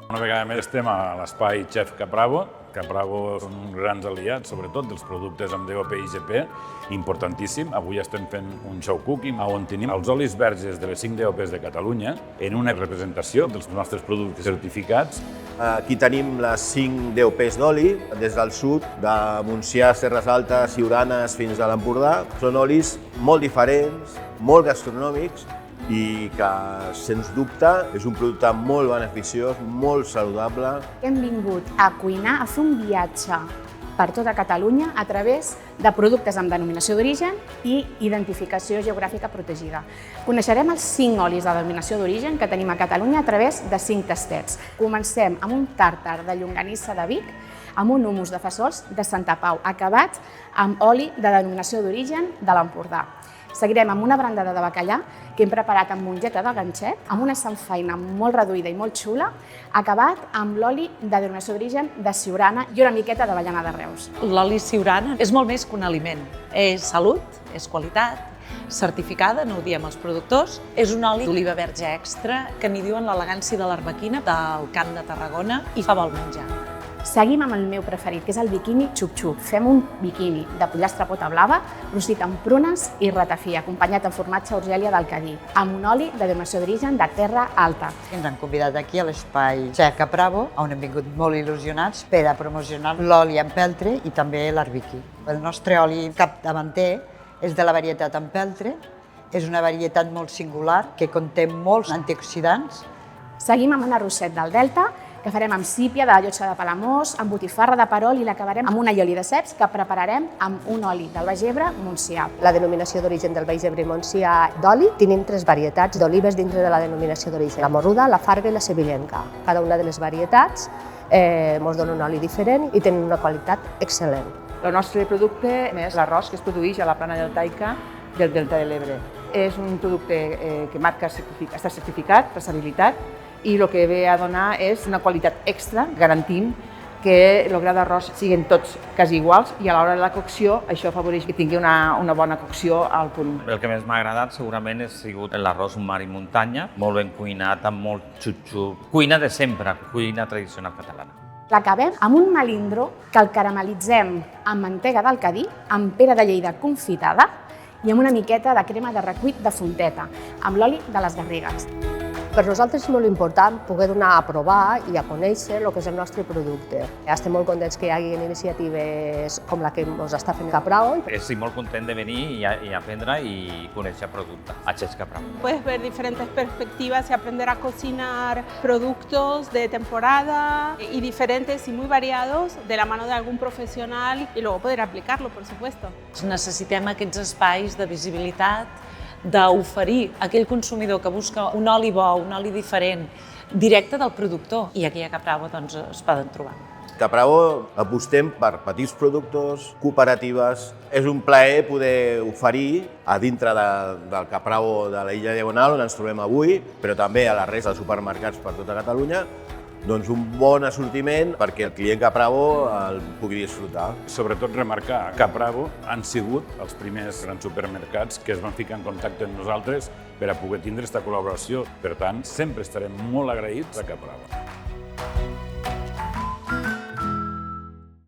Una vegada més estem a l'espai Chef Capravo. Capravo són uns grans aliats, sobretot dels productes amb DOP i IGP, importantíssim. Avui estem fent un show cooking on tenim els olis verges de les 5 DOPs de Catalunya en una representació dels nostres productes certificats. Aquí tenim les 5 DOPs d'oli, des del sud, de Montsià, Terres Altes, Siuranes fins a l'Empordà. Són olis molt diferents, molt gastronòmics i que, sens dubte, és un producte molt beneficiós, molt saludable. Hem vingut a cuinar, a fer un viatge per tota Catalunya a través de productes amb denominació d'origen i identificació geogràfica protegida. Coneixerem els 5 olis de denominació d'origen que tenim a Catalunya a través de 5 tastets. Comencem amb un tàrtar de llonganissa de Vic, amb un humus de fesols de Santa Pau, acabat amb oli de denominació d'origen de l'Empordà. Seguirem amb una brandada de bacallà que hem preparat amb mongeta de ganxet, amb una samfaina molt reduïda i molt xula, acabat amb l'oli de denominació d'origen de Siurana i una miqueta d'avellana de Reus. L'oli Siurana és molt més que un aliment. És salut, és qualitat, certificada, no ho diem els productors. És un oli d'oliva verge extra, que n'hi diuen l'elegància de l'Arbequina, del Camp de Tarragona, i fa bon menjar. Seguim amb el meu preferit, que és el biquini xup-xup. Fem un biquini de pollastre pota blava, rostit amb prunes i ratafí, acompanyat amb formatge Urgèlia del Cadí, amb un oli de denominació d'origen de Terra Alta. Ens han convidat aquí a l'espai Chef Capravo, on hem vingut molt il·lusionats per a promocionar l'oli empeltre i també l'arbiqui. El nostre oli capdavanter és de la varietat empeltre, és una varietat molt singular que conté molts antioxidants. Seguim amb un arrosset del Delta, que farem amb sípia de la llotja de Palamós, amb botifarra de perol i l'acabarem amb un allioli de ceps que prepararem amb un oli del Baix Ebre Montsià. La denominació d'origen del Baix Ebre Montsià d'oli, tenim 3 varietats d'olives dintre de la denominació d'origen, la morruda, la farga i la sevillenca. Cada una de les varietats ens dona un oli diferent i tenen una qualitat excel·lent. El nostre producte és l'arròs que es produeix a la plana deltaica del Delta de l'Ebre. És un producte que està certificat, traçabilitat, i el que ve a donar és una qualitat extra, garantint que el gra d'arròs siguin tots quasi iguals i a l'hora de la cocció això afavoreix que tingui una bona cocció al punt. El que més m'ha agradat segurament ha sigut l'arròs mar i muntanya, molt ben cuinat, amb molt xup-xup. Cuina de sempre, cuina tradicional catalana. L'acabem amb un melindro que el caramelitzem amb mantega del Cadí, amb pera de Lleida confitada i amb una miqueta de crema de recuit de Fonteta, amb l'oli de les Garrigues. Per nosaltres és molt important poder donar a provar i a conèixer el que és el nostre producte. Estem molt contents que hi hagi iniciatives com la que ens està fent Capravo. Estic molt content de venir i aprendre i conèixer el producte a Chef Capravo. Puedes ver diferentes perspectivas y aprender a cocinar productos de temporada y diferentes y muy variados de la mano de algún profesional y luego poder aplicarlo, por supuesto. Necessitem aquests espais de visibilitat, d'oferir a aquell consumidor que busca un oli bo, un oli diferent, directe del productor. I aquí a Capravo doncs, es poden trobar. Capravo apostem per petits productors, cooperatives. És un plaer poder oferir a dintre del Capravo de la Illa Diagonal, on ens trobem avui, però també a la resta de supermercats per tota Catalunya, doncs un bon assortiment perquè el client Capravo el pugui disfrutar. Sobretot remarcar que Capravo han sigut els primers grans supermercats que es van ficar en contacte amb nosaltres per a poder tindre aquesta col·laboració. Per tant, sempre estarem molt agraïts a Capravo.